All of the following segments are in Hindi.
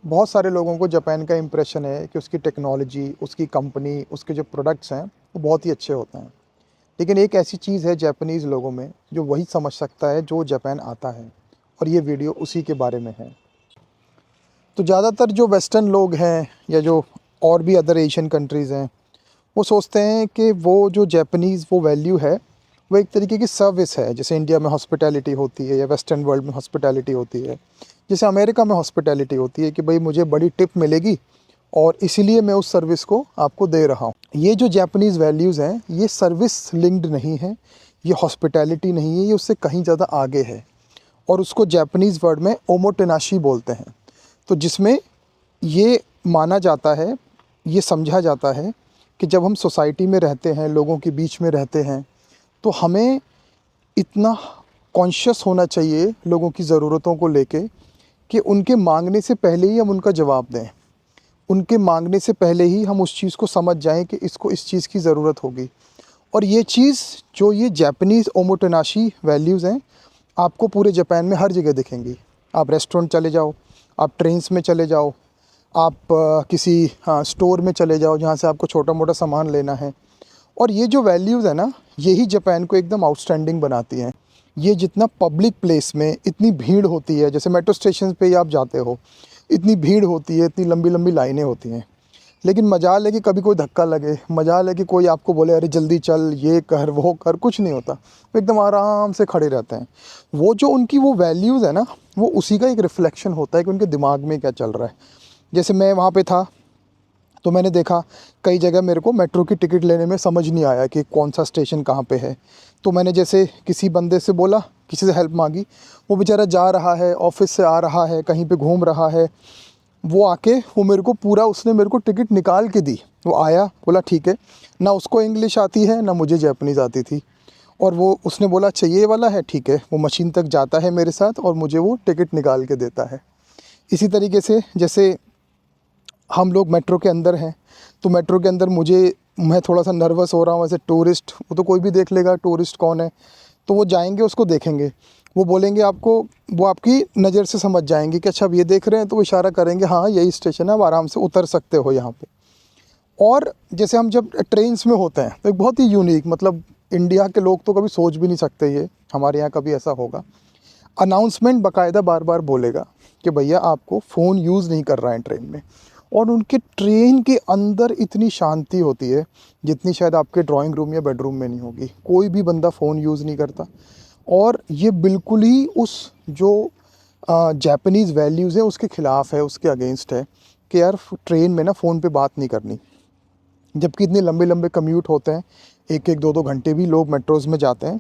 बहुत सारे लोगों को जापान का इम्प्रेशन है कि उसकी टेक्नोलॉजी, उसकी कंपनी, उसके जो प्रोडक्ट्स हैं, वो बहुत ही अच्छे होते हैं। लेकिन एक ऐसी चीज़ है जापानीज़ लोगों में, जो वही समझ सकता है जो जापान आता है, और ये वीडियो उसी के बारे में है। तो ज़्यादातर जो वेस्टर्न लोग हैं या जो और भी अदर एशियन कंट्रीज़ हैं, वो सोचते हैं कि वो जो जापानीज़ वो वैल्यू है, वो एक तरीके की सर्विस है। जैसे इंडिया में हॉस्पिटैलिटी होती है या वेस्टर्न वर्ल्ड में हॉस्पिटैलिटी होती है। जैसे अमेरिका में हॉस्पिटैलिटी होती है कि भाई मुझे बड़ी टिप मिलेगी और इसीलिए मैं उस सर्विस को आपको दे रहा हूँ। ये जो जापानीज़ वैल्यूज़ हैं, ये सर्विस लिंक्ड नहीं है, ये हॉस्पिटैलिटी नहीं है, ये उससे कहीं ज़्यादा आगे है। और उसको जापानीज़ वर्ड में ओमोटेनाशी बोलते हैं। तो जिसमें ये माना जाता है, ये समझा जाता है कि जब हम सोसाइटी में रहते हैं, लोगों के बीच में रहते हैं, तो हमें इतना कॉन्शियस होना चाहिए लोगों की ज़रूरतों को लेके कि उनके मांगने से पहले ही हम उनका जवाब दें। उनके मांगने से पहले ही हम उस चीज़ को समझ जाएं कि इसको इस चीज़ की ज़रूरत होगी। और ये चीज़, जो ये जापानीज़ ओमोटेनाशी वैल्यूज़ हैं, आपको पूरे जापान में हर जगह दिखेंगी। आप रेस्टोरेंट चले जाओ, आप ट्रेन्स में चले जाओ, आप किसी स्टोर में चले जाओ जहाँ से आपको छोटा मोटा सामान लेना है। और ये जो वैल्यूज़ है ना, यही जापान को एकदम आउटस्टैंडिंग बनाती हैं। ये जितना पब्लिक प्लेस में इतनी भीड़ होती है, जैसे मेट्रो स्टेशन पे ही आप जाते हो, इतनी भीड़ होती है, इतनी लंबी लंबी लाइनें होती हैं, लेकिन मजाल है कि कभी कोई धक्का लगे, मजाल है कि कोई आपको बोले अरे जल्दी चल, ये कर वो कर, कुछ नहीं होता। वो एकदम आराम से खड़े रहते हैं। वो जो उनकी वो वैल्यूज़ है ना, वो उसी का एक रिफ्लेक्शन होता है कि उनके दिमाग में क्या चल रहा है। जैसे मैं वहाँ पे था, तो मैंने देखा कई जगह मेरे को मेट्रो की टिकट लेने में समझ नहीं आया कि कौन सा स्टेशन कहाँ पे है। तो मैंने जैसे किसी बंदे से बोला, किसी से हेल्प मांगी, वो बेचारा जा रहा है, ऑफिस से आ रहा है, कहीं पे घूम रहा है, वो आके वो मेरे को पूरा, उसने मेरे को टिकट निकाल के दी। वो आया, बोला ठीक है। ना उसको इंग्लिश आती है, ना मुझे जापानीज़ आती थी। और वो उसने बोला चाहिए ये वाला है, ठीक है। वो मशीन तक जाता है मेरे साथ और मुझे वो टिकट निकाल के देता है। इसी तरीके से जैसे हम लोग मेट्रो के अंदर हैं, तो मेट्रो के अंदर मैं थोड़ा सा नर्वस हो रहा हूँ, ऐसे टूरिस्ट, वो तो कोई भी देख लेगा टूरिस्ट कौन है। तो वो जाएंगे, उसको देखेंगे, वो बोलेंगे आपको, वो आपकी नज़र से समझ जाएंगे कि अच्छा अब ये देख रहे हैं, तो वो इशारा करेंगे हाँ यही स्टेशन है, आप आराम से उतर सकते हो यहाँ पे। और जैसे हम जब ट्रेन्स में होते हैं, तो एक बहुत ही यूनिक, मतलब इंडिया के लोग तो कभी सोच भी नहीं सकते ये हमारे यहाँ कभी ऐसा होगा। अनाउंसमेंट बाकायदा बार बार बोलेगा कि भैया आपको फ़ोन यूज़ नहीं कर रहा है ट्रेन में। और उनके ट्रेन के अंदर इतनी शांति होती है जितनी शायद आपके ड्राइंग रूम या बेडरूम में नहीं होगी। कोई भी बंदा फ़ोन यूज़ नहीं करता। और ये बिल्कुल ही उस जो जापानीज़ वैल्यूज़ है उसके ख़िलाफ़ है, उसके अगेंस्ट है कि यार ट्रेन में ना फ़ोन पे बात नहीं करनी। जबकि इतने लंबे लंबे कम्यूट होते हैं, एक एक दो दो घंटे भी लोग मेट्रोज़ में जाते हैं,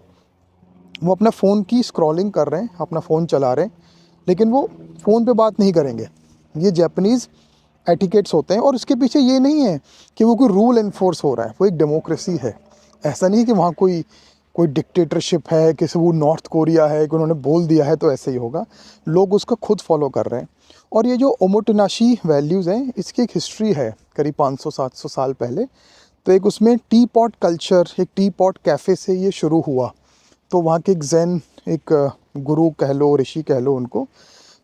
वो अपना फ़ोन की स्क्रॉलिंग कर रहे हैं, अपना फ़ोन चला रहे हैं, लेकिन वो फ़ोन पे बात नहीं करेंगे। ये जापानीज़ एटिकेट्स होते हैं। और उसके पीछे ये नहीं है कि वो कोई रूल एनफोर्स हो रहा है, वो एक डेमोक्रेसी है। ऐसा नहीं है कि वहाँ कोई कोई डिक्टेटरशिप है, कि वो नॉर्थ कोरिया है कि उन्होंने बोल दिया है तो ऐसे ही होगा। लोग उसको खुद फॉलो कर रहे हैं। और ये जो ओमोटेनाशी वैल्यूज़ हैं, इसकी एक हिस्ट्री है करीब 500-700 साल पहले। तो एक उसमें टी पॉट कल्चर, एक टी पॉट कैफ़े से ये शुरू हुआ। तो वहाँ के एक ज़ेन, एक गुरु कह लो, ऋषि कह लो उनको।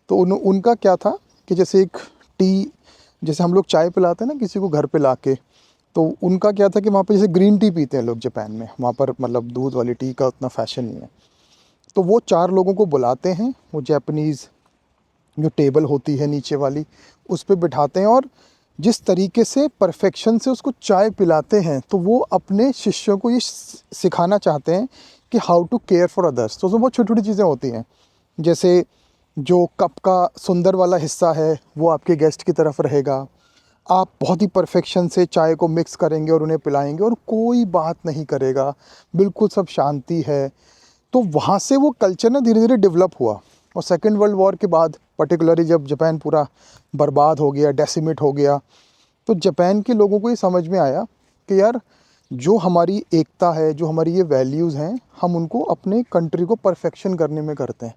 तो उनका क्या था कि जैसे एक टी, जैसे हम लोग चाय पिलाते हैं ना किसी को घर पे लाके, तो उनका क्या था कि वहाँ पे जैसे ग्रीन टी पीते हैं लोग जापान में, वहाँ पर मतलब दूध वाली टी का उतना फैशन नहीं है। तो वो 4 लोगों को बुलाते हैं, वो जापानीज़ जो टेबल होती है नीचे वाली, उस पे बिठाते हैं, और जिस तरीके से परफेक्शन से उसको चाय पिलाते हैं, तो वो अपने शिष्यों को ये सिखाना चाहते हैं कि how to care for others. तो उसमें बहुत छोटी छोटी चीज़ें होती हैं, जैसे जो कप का सुंदर वाला हिस्सा है वो आपके गेस्ट की तरफ रहेगा। आप बहुत ही परफेक्शन से चाय को मिक्स करेंगे और उन्हें पिलाएंगे, और कोई बात नहीं करेगा, बिल्कुल सब शांति है। तो वहाँ से वो कल्चर ना धीरे धीरे डेवलप हुआ। और सेकेंड वर्ल्ड वॉर के बाद पर्टिकुलरली जब जापान पूरा बर्बाद हो गया, डेसिमेट हो गया, तो जापान के लोगों को ये समझ में आया कि यार जो हमारी एकता है, जो हमारी ये वैल्यूज़ हैं, हम उनको अपने कंट्री को परफेक्शन करने में करते हैं।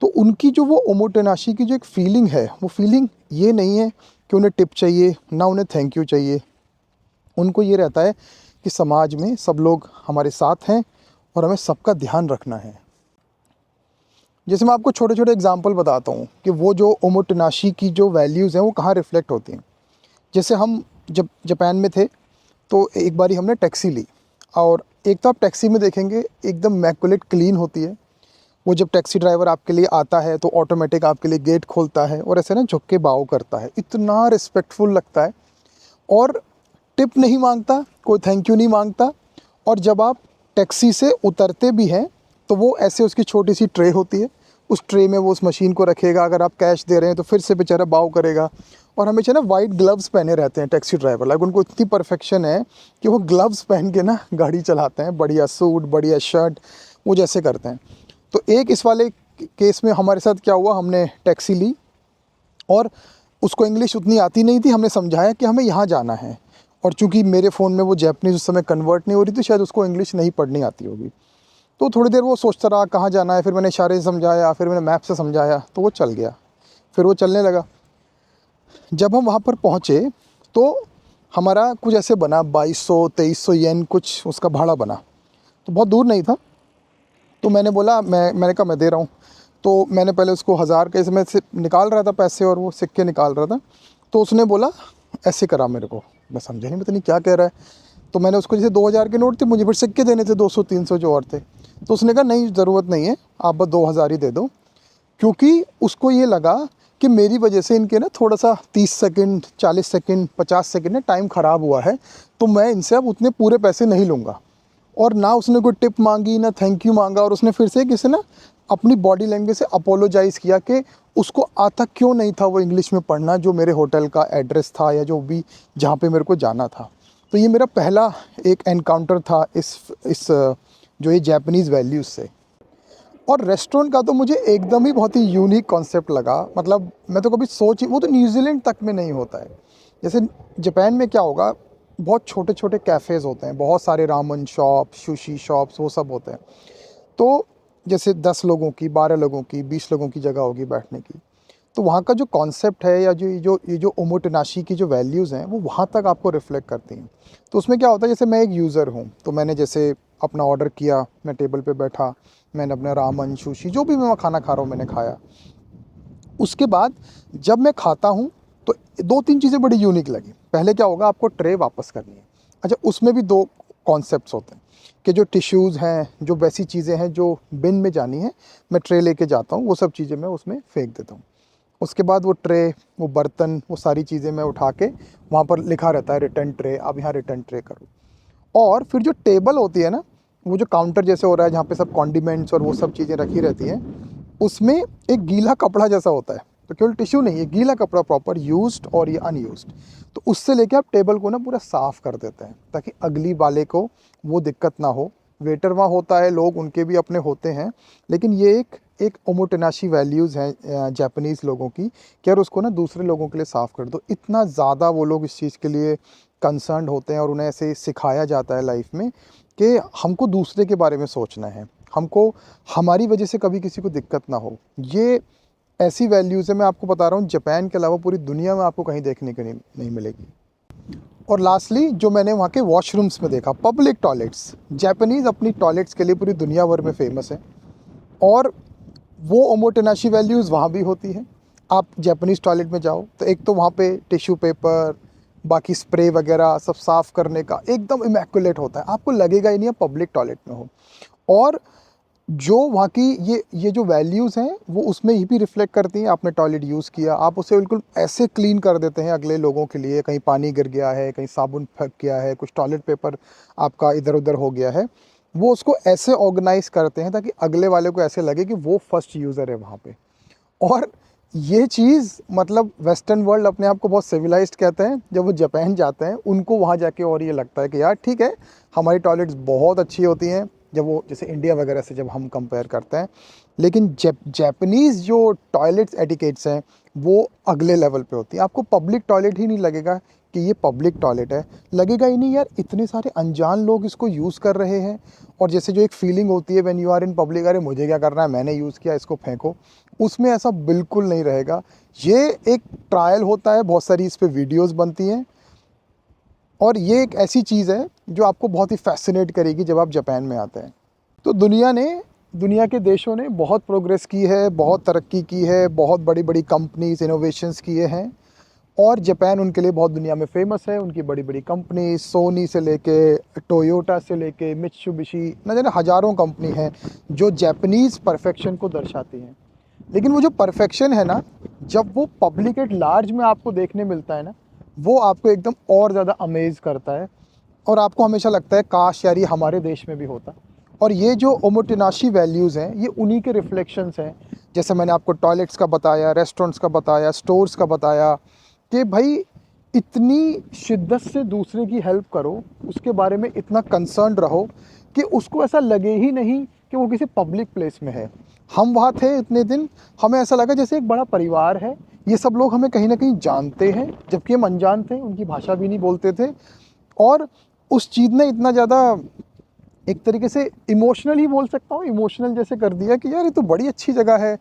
तो उनकी जो वो ओमोटेनाशी की जो एक फ़ीलिंग है, वो फ़ीलिंग ये नहीं है कि उन्हें टिप चाहिए, ना उन्हें थैंक यू चाहिए। उनको ये रहता है कि समाज में सब लोग हमारे साथ हैं और हमें सबका ध्यान रखना है। जैसे मैं आपको छोटे छोटे एग्जांपल बताता हूँ कि वो जो ओमोटेनाशी की जो वैल्यूज़ हैं वो कहाँ रिफ्लेक्ट होती हैं। जैसे हम जब जापान में थे तो एक बारी हमने टैक्सी ली, और एक तो आप टैक्सी में देखेंगे एकदम मैकुलेट क्लीन होती है। वो जब टैक्सी ड्राइवर आपके लिए आता है तो ऑटोमेटिक आपके लिए गेट खोलता है और ऐसे ना झुक के बाव करता है, इतना रिस्पेक्टफुल लगता है। और टिप नहीं मांगता, कोई थैंक यू नहीं मांगता। और जब आप टैक्सी से उतरते भी हैं तो वो ऐसे उसकी छोटी सी ट्रे होती है, उस ट्रे में वो उस मशीन को रखेगा। अगर आप कैश दे रहे हैं तो फिर से बेचारा बाव करेगा। और हमेशा ना वाइट ग्लव्स पहने रहते हैं टैक्सी ड्राइवर, लाइक उनको इतनी परफेक्शन है कि वो ग्लव्स पहन के ना गाड़ी चलाते हैं, बढ़िया सूट बढ़िया शर्ट वो जैसे करते हैं। तो एक इस वाले केस में हमारे साथ क्या हुआ, हमने टैक्सी ली और उसको इंग्लिश उतनी आती नहीं थी। हमने समझाया कि हमें यहाँ जाना है, और चूंकि मेरे फ़ोन में वो जैपनीज़ उस समय कन्वर्ट नहीं हो रही थी, शायद उसको इंग्लिश नहीं पढ़नी आती होगी। तो थोड़ी देर वो सोचता रहा कहाँ जाना है, फिर मैंने इशारे से समझाया, फिर मैंने मैप से समझाया, तो वो चल गया। फिर वो चलने लगा। जब हम वहाँ पर पहुँचे तो हमारा कुछ ऐसे बना 2200-2300 येन कुछ उसका भाड़ा बना, तो बहुत दूर नहीं था। तो मैंने बोला, मैंने कहा मैं दे रहा हूँ। तो मैंने पहले उसको 1000 के इसमें से निकाल रहा था पैसे, और वो सिक्के निकाल रहा था। तो उसने बोला ऐसे करा मेरे को, मैं समझा नहीं, पता नहीं क्या कह रहा है। तो मैंने उसको, जैसे 2000 के नोट थे, मुझे फिर सिक्के देने थे 200-300 जो और थे। तो उसने कहा नहीं ज़रूरत नहीं है, आप बस 2000 ही दे दो। क्योंकि उसको ये लगा कि मेरी वजह से इनके ना थोड़ा सा 30 सेकंड 40 सेकंड 50 सेकंड ना टाइम ख़राब हुआ है, तो मैं इनसे अब उतने पूरे पैसे नहीं लूँगा। और ना उसने कोई टिप मांगी, ना थैंक यू मांगा। और उसने फिर से किसी ना अपनी बॉडी लैंग्वेज से अपोलोजाइज़ किया कि उसको आता क्यों नहीं था वो इंग्लिश में पढ़ना, जो मेरे होटल का एड्रेस था या जो भी जहाँ पे मेरे को जाना था। तो ये मेरा पहला एक एनकाउंटर था इस जो ये जापानीज़ वैल्यूज़ से। और रेस्टोरेंट का तो मुझे एकदम ही बहुत ही यूनिक कॉन्सेप्ट लगा। मतलब मैं तो कभी सोच ही, वो तो न्यूजीलैंड तक में नहीं होता है। जैसे जापान में क्या होगा, बहुत छोटे छोटे कैफ़ेज़ होते हैं, बहुत सारे रामन शॉप, सुशी शॉप्स, वो सब होते हैं। तो जैसे 10 लोगों की, 12 लोगों की, 20 लोगों की जगह होगी बैठने की। तो वहाँ का जो कॉन्सेप्ट है, या जो ओमोटेनाशी की जो वैल्यूज़ हैं वो वहाँ तक आपको रिफ्लेक्ट करती हैं। तो उसमें क्या होता है, जैसे मैं एक यूज़र हूँ, तो मैंने जैसे अपना ऑर्डर किया, मैं टेबल पे बैठा, मैंने अपना रामन सुशी जो भी मैं खाना खा रहा हूँ मैंने खाया। उसके बाद जब मैं खाता हूँ तो 2-3 चीज़ें बड़ी यूनिक लगी। पहले क्या होगा, आपको ट्रे वापस करनी है। अच्छा, उसमें भी 2 कॉन्सेप्ट्स होते हैं कि जो टिश्यूज़ हैं, जो वैसी चीज़ें हैं जो बिन में जानी है, मैं ट्रे लेके जाता हूँ, वो सब चीज़ें मैं उसमें फेंक देता हूँ। उसके बाद वो ट्रे, वो बर्तन, वो सारी चीज़ें मैं उठा के, वहाँ पर लिखा रहता है रिटर्न ट्रे, अब यहाँ रिटर्न ट्रे करो। और फिर जो टेबल होती है ना, वो जो काउंटर जैसे हो रहा है जहाँ पे सब कॉन्डिमेंट्स और वो सब चीज़ें रखी रहती हैं, उसमें एक गीला कपड़ा जैसा होता है। तो केवल टिश्यू नहीं है, गीला कपड़ा प्रॉपर यूज्ड और ये अनयूज्ड। तो उससे लेके आप टेबल को ना पूरा साफ़ कर देते हैं ताकि अगली वाले को वो दिक्कत ना हो। वेटर वहाँ होता है, लोग उनके भी अपने होते हैं, लेकिन ये एक एक ओमोटेनाशी वैल्यूज़ हैं जापानीज़ लोगों की कि यार उसको ना दूसरे लोगों के लिए साफ़ कर दो। इतना ज़्यादा वो लोग इस चीज़ के लिए कंसर्न्ड होते हैं, और उन्हें ऐसे सिखाया जाता है लाइफ में कि हमको दूसरे के बारे में सोचना है, हमको हमारी वजह से कभी किसी को दिक्कत ना हो। ये ऐसी वैल्यूज़ है, मैं आपको बता रहा हूँ, जापान के अलावा पूरी दुनिया में आपको कहीं देखने को नहीं मिलेगी। और लास्टली जो मैंने वहाँ के वॉशरूम्स में देखा, पब्लिक टॉयलेट्स, जापानीज़ अपनी टॉयलेट्स के लिए पूरी दुनिया भर में फ़ेमस है। और वो ओमोटेनाशी वैल्यूज़ वहाँ भी होती हैं। आप जापानीज़ टॉयलेट में जाओ तो एक तो वहाँ पे टिश्यू पेपर, बाकी स्प्रे वगैरह सब साफ़ करने का एकदम इमैकुलेट होता है, आपको लगेगा ही नहीं आप पब्लिक टॉयलेट में हो। और जो वहाँ की ये जो वैल्यूज़ हैं वो उसमें ही भी रिफ्लेक्ट करती हैं। आपने टॉयलेट यूज़ किया, आप उसे बिल्कुल ऐसे क्लीन कर देते हैं अगले लोगों के लिए, कहीं पानी गिर गया है, कहीं साबुन फँस गया है, कुछ टॉयलेट पेपर आपका इधर-उधर हो गया है, वो उसको ऐसे ऑर्गेनाइज़ करते हैं ताकि अगले वाले को ऐसे लगे कि वो फर्स्ट यूज़र है वहाँ पे। और ये चीज़ मतलब वेस्टर्न वर्ल्ड अपने आप को बहुत सिविलाइज्ड कहते हैं, जब वो जापान जाते हैं उनको वहाँ जाके और ये लगता है कि यार ठीक है, हमारी टॉयलेट्स बहुत अच्छी होती हैं, जब वो जैसे इंडिया वगैरह से जब हम कंपेयर करते हैं। लेकिन जापानीज़ जो टॉयलेट्स एटिकेट्स हैं वो अगले लेवल पे होती हैं। आपको पब्लिक टॉयलेट ही नहीं लगेगा कि ये पब्लिक टॉयलेट है, लगेगा ही नहीं यार, इतने सारे अनजान लोग इसको यूज़ कर रहे हैं। और जैसे जो एक फीलिंग होती है when you are in public, अरे मुझे क्या करना है, मैंने यूज़ किया, इसको फेंको, उसमें ऐसा बिल्कुल नहीं रहेगा। ये एक ट्रायल होता है, बहुत सारी इस पे वीडियोस बनती हैं, और ये एक ऐसी चीज़ है जो आपको बहुत ही फैसिनेट करेगी जब आप जापान में आते हैं। तो दुनिया ने दुनिया के देशों ने बहुत प्रोग्रेस की है, बहुत तरक्की की है, बहुत बड़ी-बड़ी कंपनीज़, इनोवेशंस किए हैं और जापान उनके लिए बहुत दुनिया में फ़ेमस है। उनकी बड़ी-बड़ी कंपनी सोनी से लेके, टोयोटा से लेके, मित्सुबिशी, न जाने हज़ारों कंपनी हैं, जो जापानीज़ परफ़ेक्शन को दर्शाती हैं। लेकिन वो जो परफ़ेक्शन है ना, जब वो पब्लिक एट लार्ज में आपको देखने मिलता है ना, वो आपको एकदम और ज़्यादा अमेज़ करता है और आपको हमेशा लगता है काश यार ये हमारे देश में भी होता। और ये जो ओमोटेनाशी वैल्यूज़ हैं, ये उन्हीं के रिफ्लेक्शंस हैं। जैसे मैंने आपको टॉयलेट्स का बताया, रेस्टोरेंट्स का बताया, स्टोर्स का बताया कि भाई इतनी शिद्दत से दूसरे की हेल्प करो, उसके बारे में इतना कंसर्न्ड रहो कि उसको ऐसा लगे ही नहीं कि वो किसी पब्लिक प्लेस में है। हम वहाँ थे इतने दिन, हमें ऐसा लगा जैसे एक बड़ा परिवार है। ये सब लोग हमें कहीं न कहीं जानते हैं, जबकि हम अनजान थे, उनकी भाषा भी नहीं बोलते थे और उस चीज़ ने इतना ज़्यादा एक तरीके से इमोशनल ही बोल सकता हूँ, इमोशनल जैसे कर दिया कि यार ये तो बड़ी अच्छी जगह है।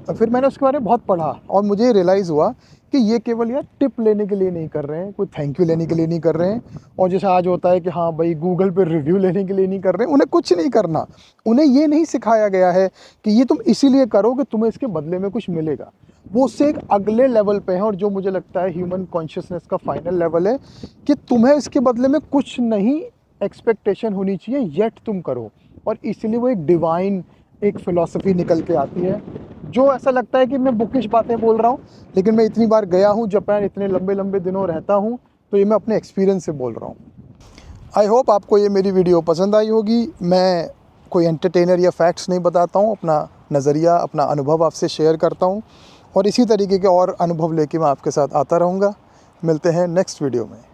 और फिर मैंने उसके बारे में बहुत पढ़ा और मुझे ये रियलाइज़ हुआ कि ये केवल यार टिप लेने के लिए नहीं कर रहे हैं, कोई थैंक यू लेने के लिए नहीं कर रहे हैं और जैसे आज होता है कि हाँ भाई गूगल पे रिव्यू लेने के लिए नहीं कर रहे हैं, उन्हें कुछ नहीं करना। उन्हें ये नहीं सिखाया गया है कि ये तुम इसीलिए करो कि तुम्हें इसके बदले में कुछ मिलेगा। वो उससे एक अगले लेवल पे है और जो मुझे लगता है ह्यूमन कॉन्शियसनेस का फाइनल लेवल है कि तुम्हें इसके बदले में कुछ नहीं एक्सपेक्टेशन होनी चाहिए, येट तुम करो। और इसलिए वो एक डिवाइन एक फ़िलॉसफ़ी निकल के आती है, जो ऐसा लगता है कि मैं बुकिश बातें बोल रहा हूँ, लेकिन मैं इतनी बार गया हूँ जापान, इतने लंबे-लंबे दिनों रहता हूँ, तो ये मैं अपने एक्सपीरियंस से बोल रहा हूँ। आई होप आपको ये मेरी वीडियो पसंद आई होगी। मैं कोई एंटरटेनर या फैक्ट्स नहीं बताता हूँ, अपना नज़रिया, अपना अनुभव आपसे शेयर करता हूँ और इसी तरीके के और अनुभव लेके मैं आपके साथ आता रहूँगा। मिलते हैं नेक्स्ट वीडियो में।